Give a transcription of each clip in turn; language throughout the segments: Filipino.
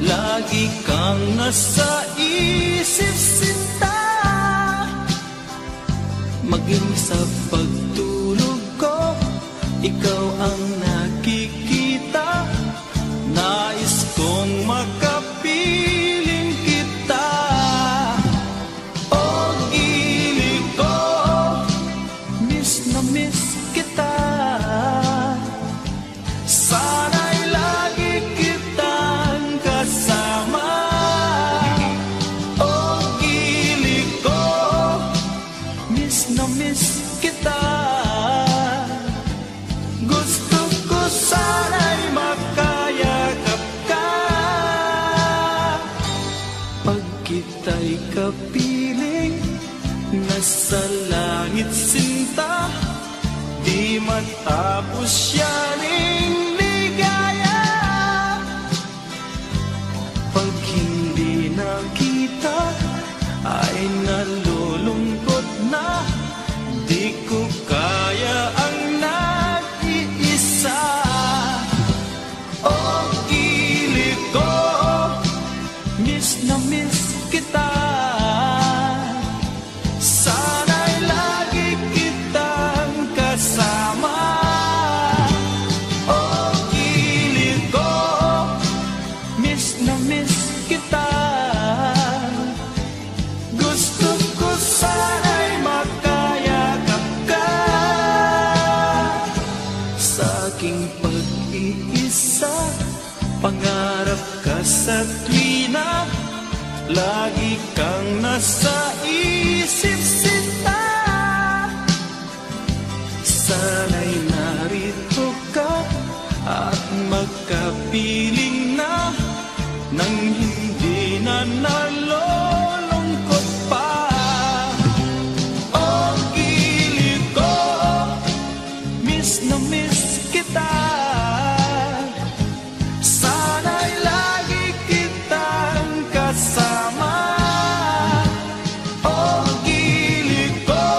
lagi kang nasa isip sinta. Maging sa pagtulog ko, ikaw ang nakikita. Nais kong makapiling kita. O gili ko, miss na miss kita. Sana'y lagi kitang kasama. O gili ko, miss na miss kita. Gusto ko sana'y makayakap ka. Pag kita'y kapiling, nasa langit sinta. Di matapos yaning ligaya. Pag hindi nakita, ay nalulungkot na. Di ko kaya ang nag-iisa. O gili ko, miss na miss kita. Sana'y lagi kitang kasama. O gili ko, miss na miss kita. Gusto ko sana'y makayakap ka. Sa aking pag-iisa, pangarap ka sa tuwina. Lagi kang nasa isip sinta. Sana'y narito ka at magkapiling na. Nang hindi na nalulungkot pa. O gili ko, miss na miss kita. Sana'y lagi kitang kasama. O gili ko,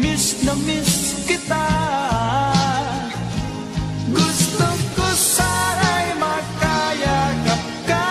miss na miss kita. Gusto ko sana'y makayakap ka.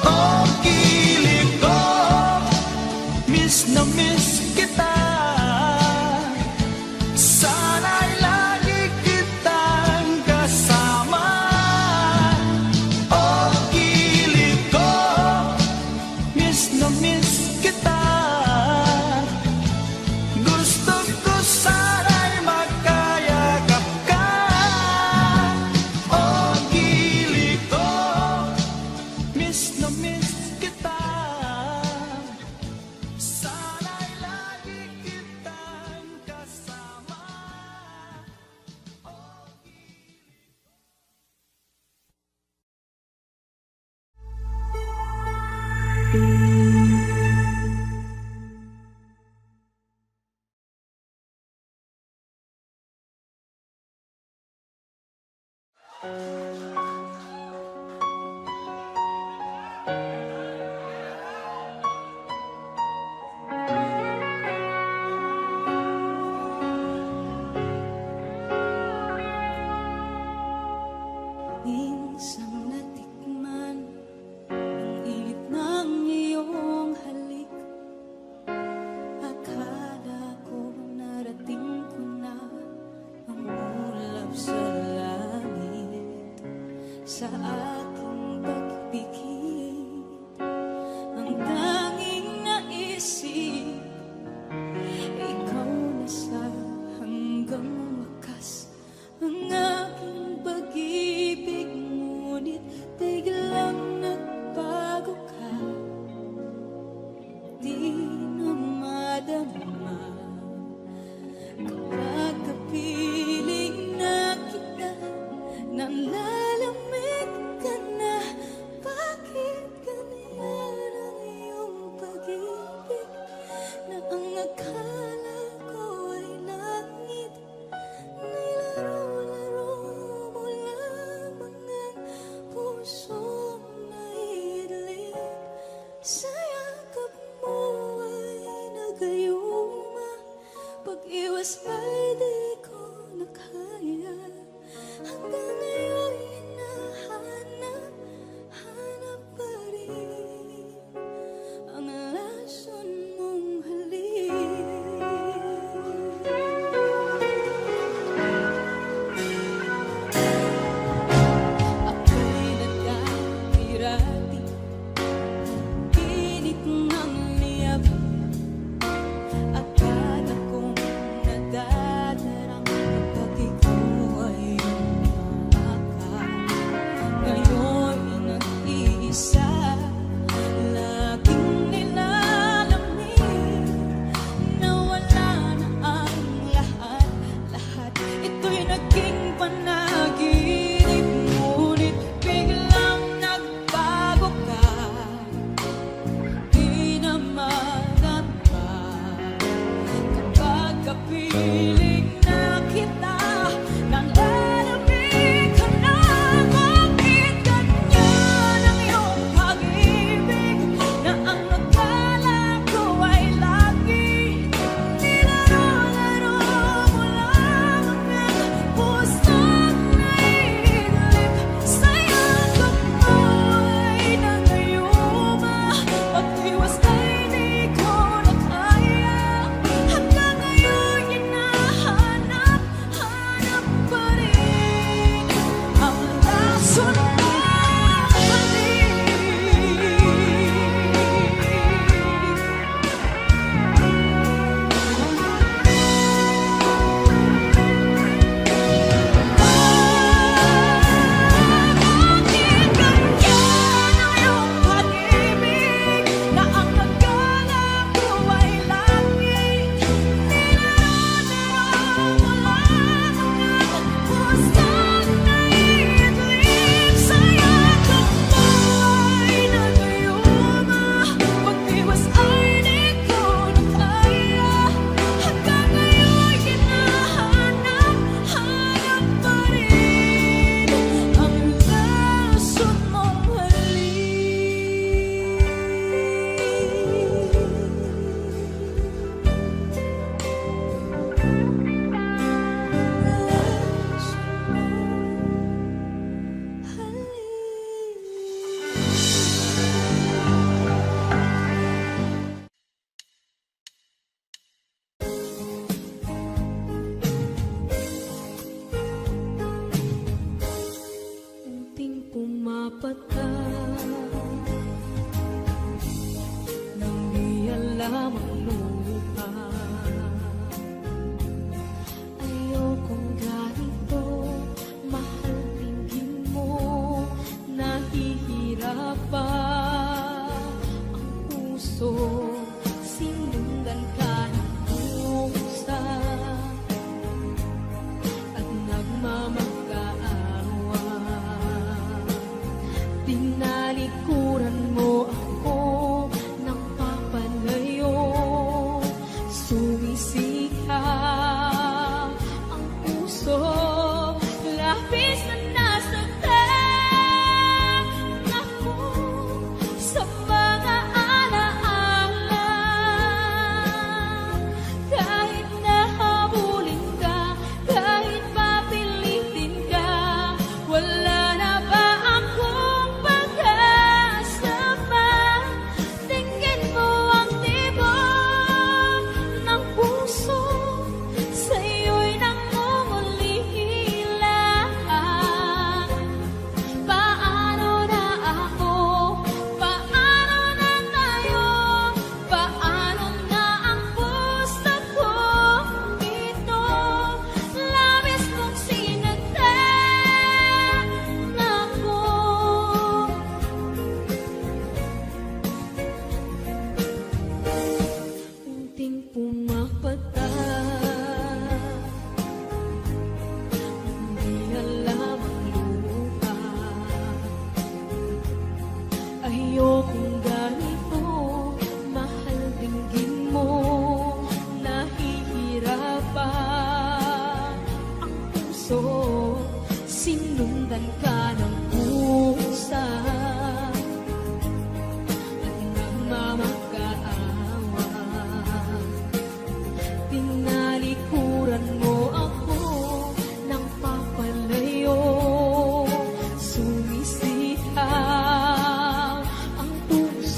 O gili ko, miss na miss kita. Sana'y lagi kitang kasama. O gili ko, miss na miss kita. Gusto ko sana'y makayakap ka. O gili ko, miss na miss kita. Sana'y lagi kitang kasama. Minsan natikman ang init ng iyong Sa yakap mo ay nagayuma, pag-iwas pa'y di ko na kaya. Hanggang ngayon hinahanap, hanap pa rin ang lason mong halik. Ako'y nagkakirati, init ng liyab, akala kong nadadarang kapag ikaw ay umaakap. Ngayon nag-iisa, laging nilalamig, nawala na ang lahat. Ito'y naging panaginip, ngunit biglang nagbago ka. Di na madama kapag kapiling na kita, nalalamig ka na. Bakit ganyan ang iyong pag-ibig, na ang akala ko ay lagi nilaro-laro mo lang ang pusong naiidlip. Sa yakap mo ay nangayuma, pag-iwas ay di ko na kaya. Hanggang ngayon hinahanap, hanap pa rin ang lason mong Bakit ganyan ang iyong pag-ibig, na ang akala ko ay langit, nilaro-laro mo lang ang pusong naiidlip. Sa yakap mo ay nagayuma, pag-iwas ay di ko na kaya. Hanggang ngayon hinahanap, hanap pa rin ang lason mong unting pumapatak, nang di alam ang lupa. Ayokong ganito, mahal, tingin mo, nahihirapan ang puso, sinundan ka ng kusa at nagmamagkaawa. Tinalikuran mo ako ng papalayo,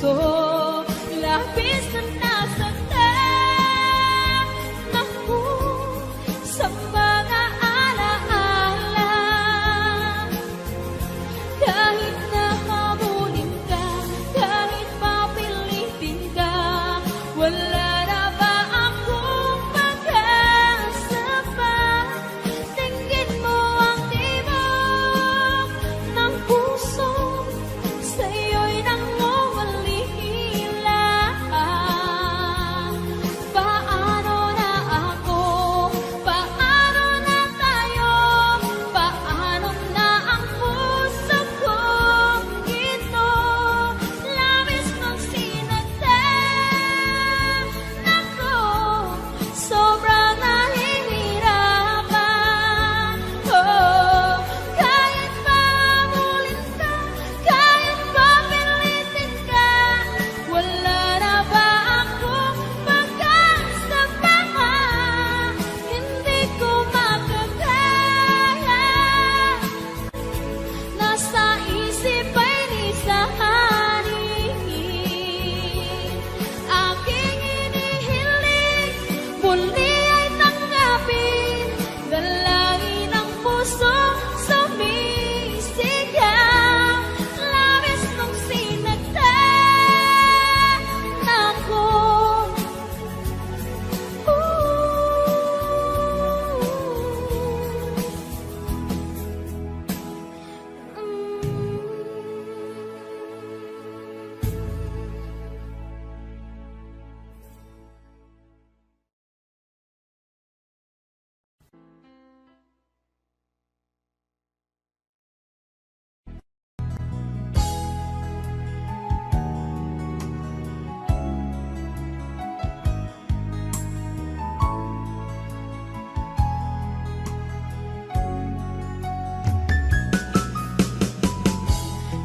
puso, labis na nasaktan ako sa mga alaala. Kahit na habulin ka, kahit papilitin ka, wala na ba akong pag-asa pa? Tingin mo ang tibok ng puso, sa'yo'y nangungalihila. Paano na ako? Paano na tayo? Paano na ang puso kong ito? Labis kong sinagtan ako, sobrang nahihirapan. Oh, kahit pahabulin ka, kahit papilitin ka, wala na ba akong pag-asa pa? Hindi ko makakaya. Nasa isip ay di sa hanin. Aking inihiling, muli ay tanggapin. Dalangin ang puso, sumisigaw. Labis kong sinagtan ako.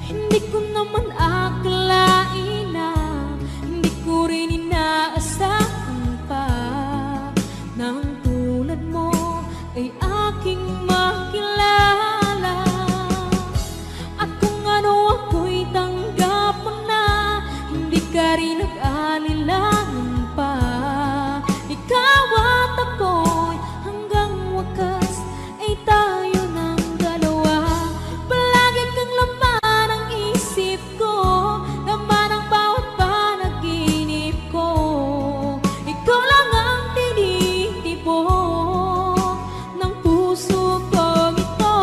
Hindi ko naman akalain na, hindi ko rin inaasahan pa, nang tulad mo ay aking makilala. At kung ano ako'y tanggap mo na, hindi ka rin nag-alilangan pa. Ikaw at ako'y hanggang wakas ay tayo ng dalawa. Palagi kang laman ng isip ko, laman ng bawat panaginip ko. Ikaw lang ang tinitibok ng puso kong ito.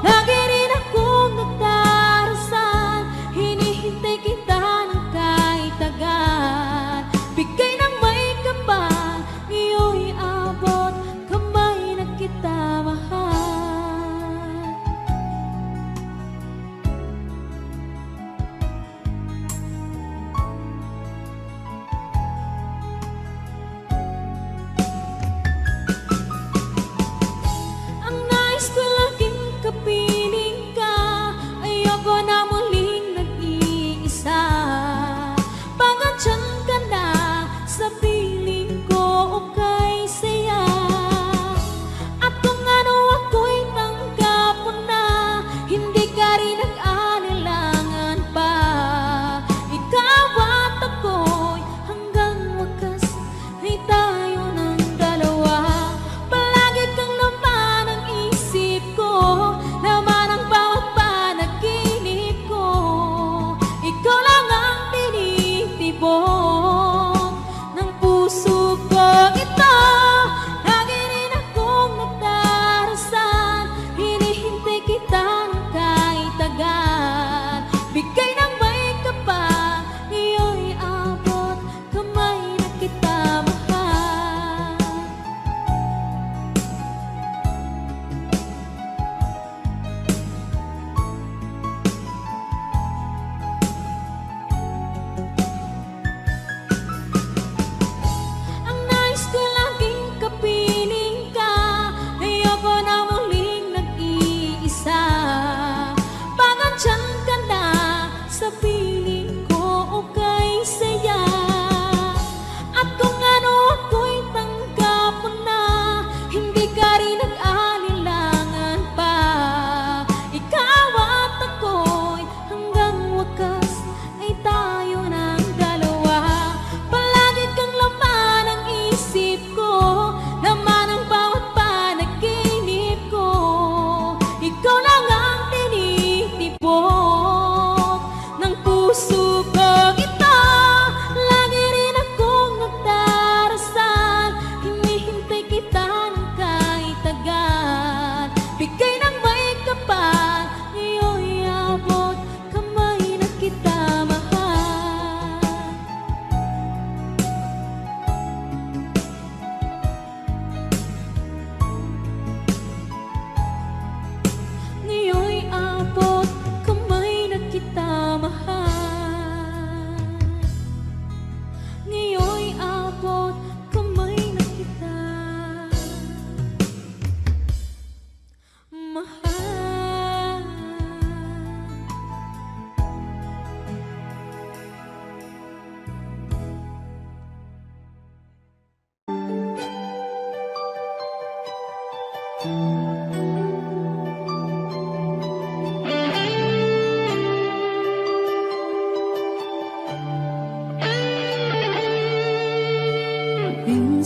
Lagi rin akong nagdarasal, hinihintay kita ng kahit agad. Bigay ng may kapal, iyo'y abot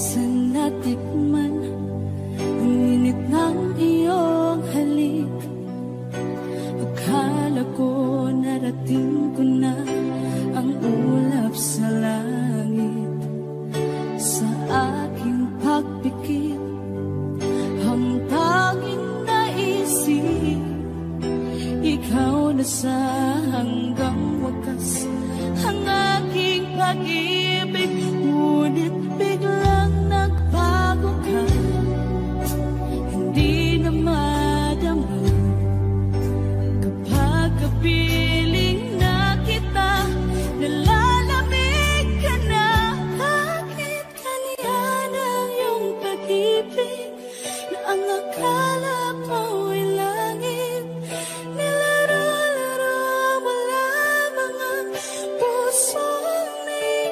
minsan natikman ang init ng iyong halik. Akala ko narating ko na ang ulap sa langit. Sa aking pagpikit, ang tanging naisip, ikaw na sa hanggang wakas ang aking pag-ibig. Ngunit biglang nagbago ka, hindi na madama. Kapag kapiling na kita, nalalamig ka na. Bakit kanya ng iyong pag-ibig na ang akala mo ay langit? Nilaro-laro mo lamang ang pusong may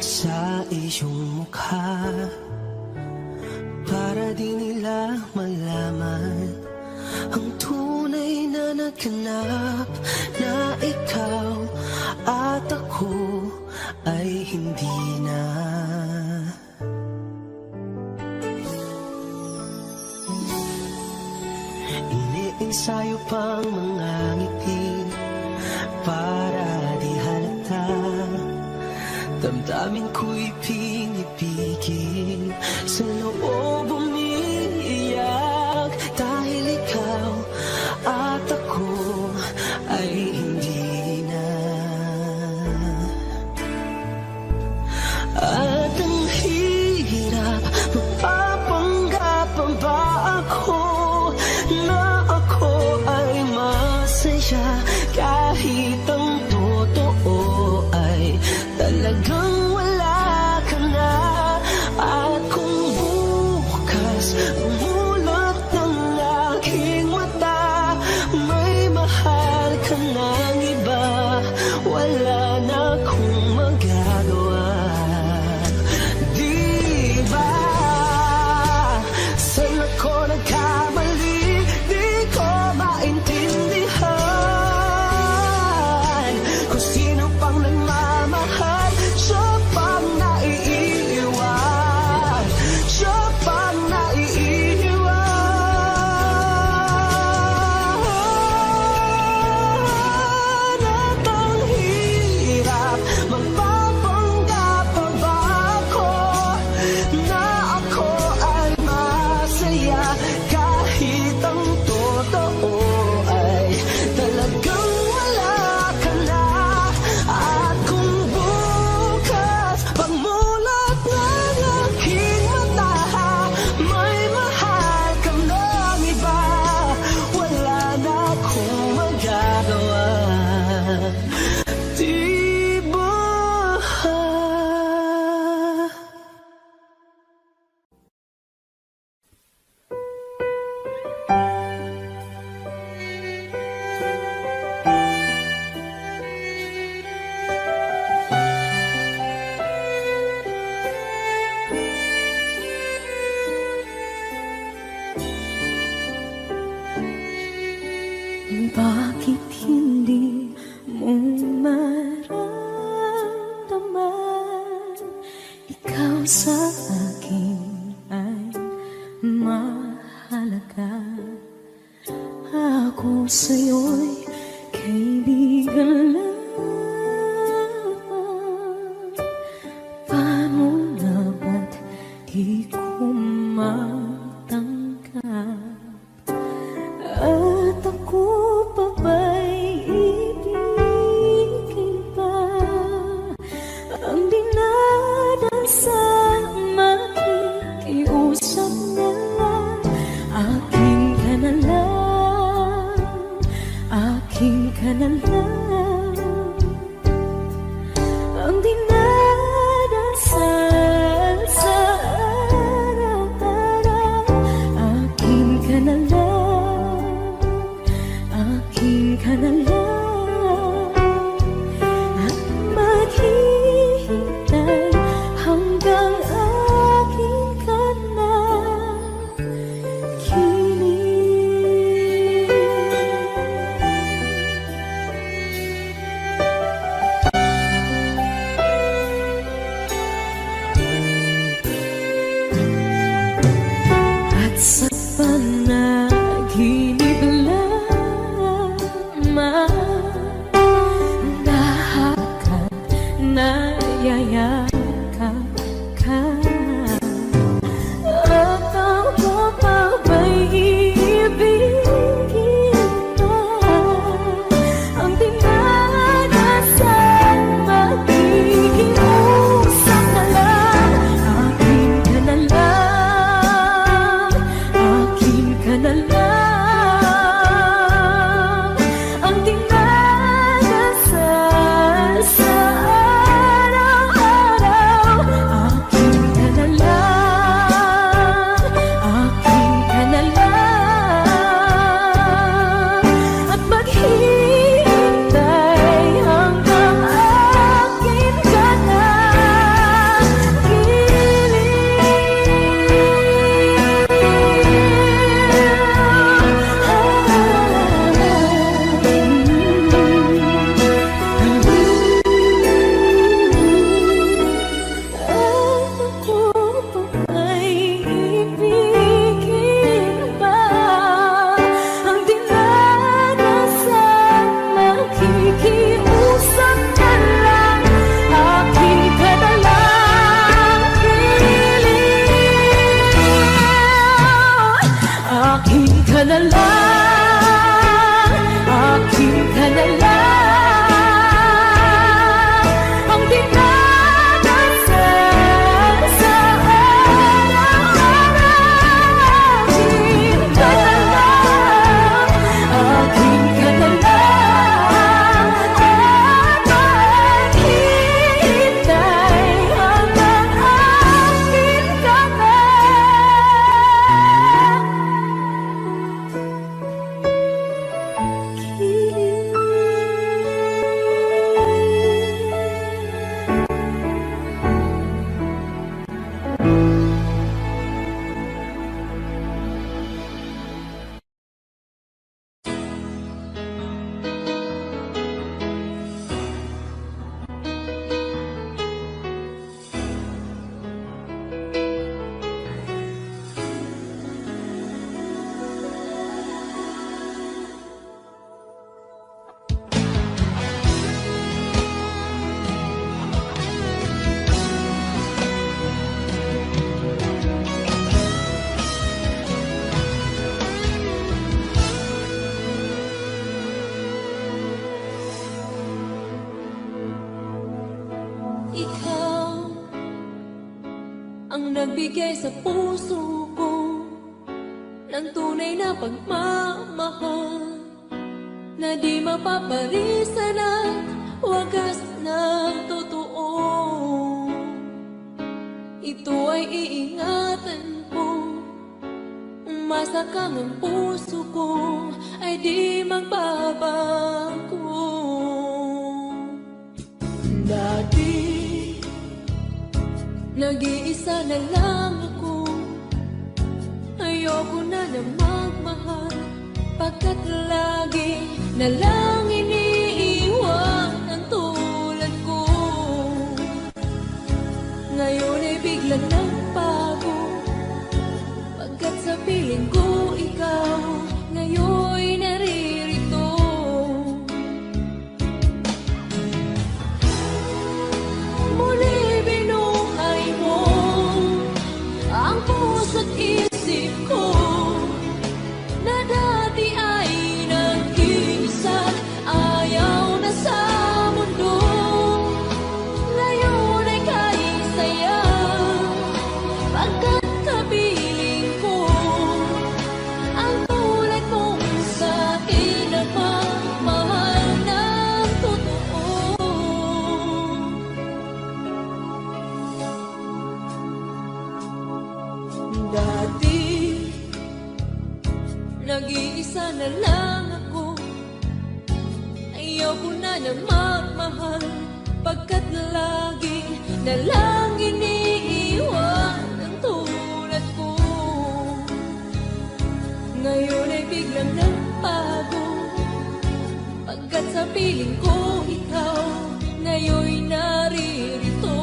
sa iyong mukha, para di nila malaman ang tunay na naganap, na ikaw at ako ay hindi na. Iniensayo pang mga ngiti para di halata, damdamin ko'y pinipigil, sa loob umiiyak, dahil ikaw at ako ay hindi na. At ang hirap, mapapanggap pa ba ako na ako ay masaya, kahit ang totoo ay talagang wala ka na. At kung bukas umulot ng aking mata, may mahal ka ng iba, wala na akong magagawa. Di ba saan ako nagkamali? Di ko maintindihan kung sino pang nagmamahal, siya pang naiiwan, siya pang naiiwan. At ang hirap, magpapanggap pa ba ako na ako ay masaya, kahit ang totoo ay talagang wala ka na. At kung bukas pagmulat ng aking mata, may mahal ka ng iba, wala na akong magagawa. Di ba? Bakit hindi mo maramdaman, ikaw sa akin ay mahalaga, ako sa'yo'y kaibigan lang. Paano na ba't di ko matanggap? At ako pa ba'y ibigin pa? Ang dinadasal, makikiusap na lang. Akin ka na lang, akin ka na lang. Ang dinadasal sa araw-araw, akin ka na lang, akin ka na lang. At maghihintay hanggang akin ka na kilig. At sa panaginip lamang, nahakap, nayayakap ka. At ako pa ba'y iibigin pa? Ang dinadasal, makikiusap na lang. Akin ka na lang, akin ka na lang. Ang dinadasal sa araw-araw, ang nagbigay sa puso ko ng tunay na pagmamahal na di mapaparisan at wagas na totoo. Ito ay iingatan ko, umasa kang ang puso ko ay di magbabago. Dati, nag-iisa na lang ako, ayoko na na magmahal, pagkat lagi na lang iniiwan ang tulad ko. Ngayon ay biglang nagbago, pagkat sa piling ko ikaw ngayon naririto. Muli binuhay mo ang puso't isip ko na dati ay nag-iisa't ayaw na sa mundo. Ngayon ay kahit saya, pagkat kapiling ko ang tulad mong sa'kin na pagmamahal ng totoo. Dati, nag-iisa na lang ako, ayoko na na magmahal, pagkat lagi na lang iniiwan ang tulad ko. Ngayon ay biglang nagbago, pagkat sa piling ko ikaw ngayon'y naririto.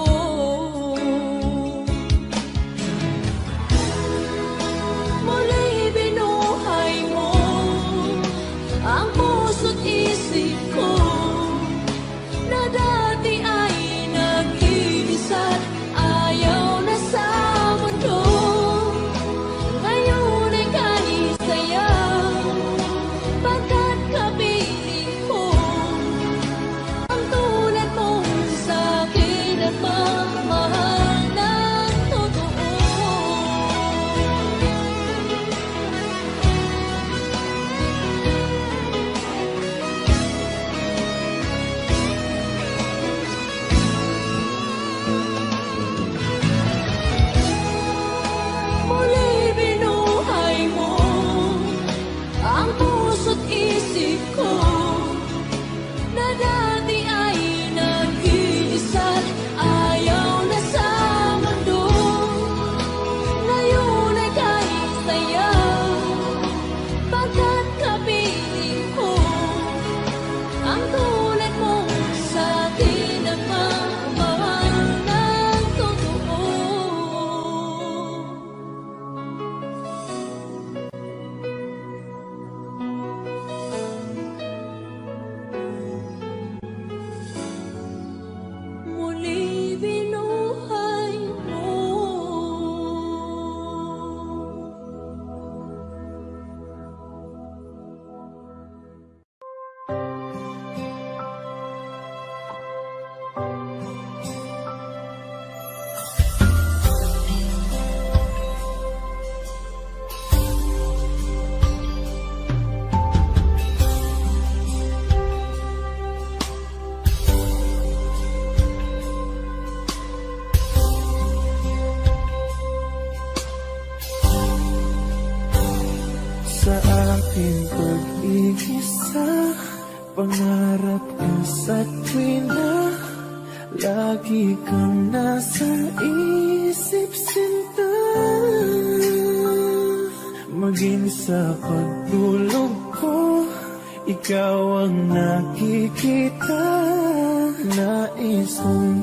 Muli binuhay mo ang puso't isip ko na dati ay nag-iisa't ayaw na sa mundo. Ngayon ay kahit saya, pagkat kapiling ko ang tulad mong sa'kin at magmahal ng totoo. Muli binuhay mo ang puso't isip ko na dati ay nag-iisa't ayaw na sa mundo. Ngayon ay kahit saya, pagkat kapiling ko ang tulad mong sa'kin ang magmahal ng totoo. Muli binuhay mo. Sa aking pag-iisa, pangarap ko sa tuwina, lagi kang nasa isip, sinta. Maging sa pagtulog ko, ikaw ang nakikita. Nais kong